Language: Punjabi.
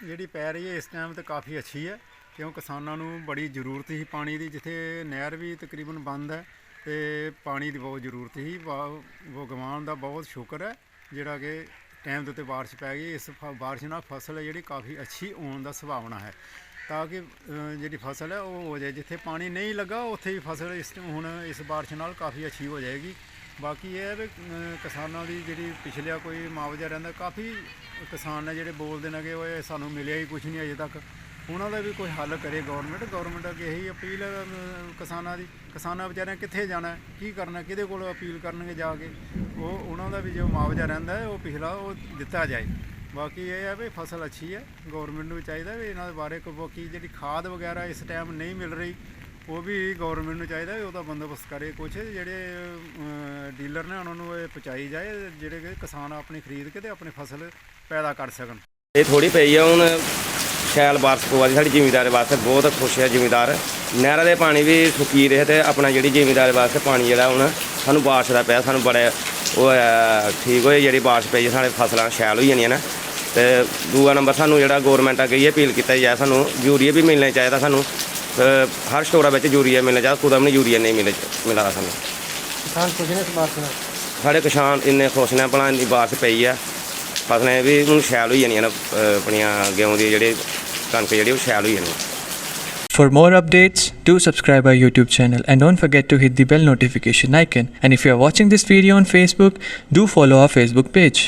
ਜਿਹੜੀ ਪੈ ਰਹੀ ਹੈ ਇਸ ਟਾਈਮ ਤੇ ਕਾਫੀ ਅੱਛੀ ਹੈ, ਕਿਉਂ ਕਿਸਾਨਾਂ ਨੂੰ ਬੜੀ ਜ਼ਰੂਰਤ ਸੀ ਪਾਣੀ ਦੀ। ਜਿੱਥੇ ਨਹਿਰ ਵੀ ਤਕਰੀਬਨ ਬੰਦ ਹੈ ਤੇ ਪਾਣੀ ਦੀ ਬਹੁਤ ਜ਼ਰੂਰਤ ਸੀ। ਭਗਵਾਨ ਦਾ ਬਹੁਤ ਸ਼ੁਕਰ ਹੈ ਜਿਹੜਾ ਕਿ ਟਾਈਮ ਦੇ ਉੱਤੇ ਬਾਰਿਸ਼ ਪੈ ਗਈ। ਇਸ ਬਾਰਿਸ਼ ਨਾਲ ਫਸਲ ਹੈ ਜਿਹੜੀ ਕਾਫੀ ਅੱਛੀ ਹੋਣ ਦਾ ਸੰਭਾਵਨਾ ਹੈ, ਤਾਂ ਕਿ ਜਿਹੜੀ ਫਸਲ ਹੈ ਉਹ ਹੋ ਜਾਏ। ਜਿੱਥੇ ਪਾਣੀ ਨਹੀਂ ਲੱਗਾ ਉੱਥੇ ਵੀ ਫਸਲ ਹੁਣ ਇਸ ਬਾਰਿਸ਼ ਨਾਲ ਕਾਫੀ ਅੱਛੀ ਹੋ ਜਾਏਗੀ। ਬਾਕੀ ਇਹ ਹੈ ਵੀ ਕਿਸਾਨਾਂ ਦੀ ਜਿਹੜੀ ਪਿਛਲਿਆ ਕੋਈ ਮੁਆਵਜ਼ਾ ਰਹਿੰਦਾ, ਕਾਫੀ ਕਿਸਾਨ ਨੇ ਜਿਹੜੇ ਬੋਲਦੇ ਨੇ ਕਿ ਉਹ ਸਾਨੂੰ ਮਿਲਿਆ ਹੀ ਕੁਛ ਨਹੀਂ ਅਜੇ ਤੱਕ, ਉਹਨਾਂ ਦਾ ਵੀ ਕੋਈ ਹੱਲ ਕਰੇ ਗੌਰਮੈਂਟ ਅੱਗੇ ਇਹੀ ਅਪੀਲ ਹੈ ਕਿਸਾਨਾਂ ਦੀ। ਕਿਸਾਨਾਂ ਵਿਚਾਰਿਆਂ ਕਿੱਥੇ ਜਾਣਾ, ਕੀ ਕਰਨਾ, ਕਿਹਦੇ ਕੋਲ ਅਪੀਲ ਕਰਨਗੇ ਜਾ ਕੇ। ਉਹਨਾਂ ਦਾ ਵੀ ਜੋ ਮੁਆਵਜ਼ਾ ਰਹਿੰਦਾ ਹੈ ਉਹ ਪਿਛਲਾ ਉਹ ਦਿੱਤਾ ਜਾਏ। ਬਾਕੀ ਇਹ ਹੈ ਵੀ ਫਸਲ ਅੱਛੀ ਹੈ, ਗੌਰਮੈਂਟ ਨੂੰ ਵੀ ਚਾਹੀਦਾ ਵੀ ਇਹਨਾਂ ਦੇ ਬਾਰੇ ਬਾਕੀ ਜਿਹੜੀ ਖਾਦ ਵਗੈਰਾ ਇਸ ਟਾਈਮ ਨਹੀਂ ਮਿਲ ਰਹੀ ਉਹ ਵੀ ਗੌਰਮੈਂਟ ਨੂੰ ਚਾਹੀਦਾ ਵੀ ਉਹਦਾ ਬੰਦੋਬਸਤ ਕਰੇ। ਕੁਛ ਜਿਹੜੇ ਡੀਲਰ ਨੇ ਉਹਨਾਂ ਨੂੰ ਇਹ ਪਹੁੰਚਾਈ ਜਾਏ, ਜਿਹੜੇ ਕਿ ਕਿਸਾਨ ਆਪਣੀ ਖਰੀਦ ਕੇ ਤੇ ਆਪਣੀ ਫਸਲ ਪੈਦਾ ਕਰ ਸਕਣ। ਇਹ ਥੋੜੀ ਪਈ ਆ ਹੁਣ ਸ਼ੈਲ ਬਾਰਿਸ਼ ਪਵਾ ਦੀ ਸਾਡੀ ਜ਼ਿਮੀਂਦਾਰ ਵਾਸਤੇ ਬਹੁਤ ਖੁਸ਼ ਹੈ ਜ਼ਿਮੀਂਦਾਰ। ਨਹਿਰਾਂ ਦੇ ਪਾਣੀ ਵੀ ਸੁੱਕੀ ਰਹੇ ਤੇ ਆਪਣਾ ਜਿਹੜੀ ਜ਼ਿਮੀਂਦਾਰ ਵਾਸਤੇ ਪਾਣੀ ਜਿਹੜਾ ਹੁਣ ਸਾਨੂੰ ਬਾਰਿਸ਼ ਦਾ ਪਿਆ, ਸਾਨੂੰ ਬੜੇ ਉਹ ਠੀਕ ਹੋਏ ਜਿਹੜੀ ਬਾਰਿਸ਼ ਪਈ ਸਾਡੇ ਫਸਲਾਂ ਸ਼ੈਲ ਹੋਈ ਜਾਂਦੀਆਂ ਨੇ। ਤੇ ਦੂਆ ਨੰਬਰ ਸਾਨੂੰ ਜਿਹੜਾ ਗੌਰਮੈਂਟ ਅੱਗੇ ਇਹ ਅਪੀਲ ਕੀਤਾ ਜਾਏ, ਸਾਨੂੰ ਯੂਰੀਆ ਵੀ ਮਿਲਣਾ ਚਾਹੀਦਾ। ਸਾਨੂੰ ਹਰ ਸਟੋਰਾਂ ਵਿੱਚ ਯੂਰੀਆ ਮਿਲਣਾ ਚਾਹੀਦਾ, ਕੁਦਮ ਨਹੀਂ ਯੂਰੀਆ ਨਹੀਂ ਮਿਲਦਾ ਸਾਨੂੰ। ਕਿਸਾਨ ਖੁਸ਼ ਨੇ ਇਸ ਬਾਰਿਸ਼ ਨਾਲ? ਸਾਡੇ ਕਿਸਾਨ ਇੰਨੇ ਖੁਸ਼ ਨੇ, ਭਲਾ ਇੰਨੀ ਬਾਰਿਸ਼ ਪਈ ਆ, ਫਸਲਾਂ ਵੀ ਹੁਣ ਸ਼ੈਲ ਹੋਈ ਜਾਂਦੀਆਂ ਨੇ, ਆਪਣੀਆਂ ਗੇਹੂੰ ਦੀ ਜਿਹੜੀ ਕਣਕ ਜਿਹੜੀ ਉਹ ਸ਼ੈਲ ਹੋਈ ਜਾਂਦੀ। For more updates, do subscribe our YouTube channel and don't forget to hit the bell notification icon. And if you are watching this video on Facebook, do follow our Facebook page.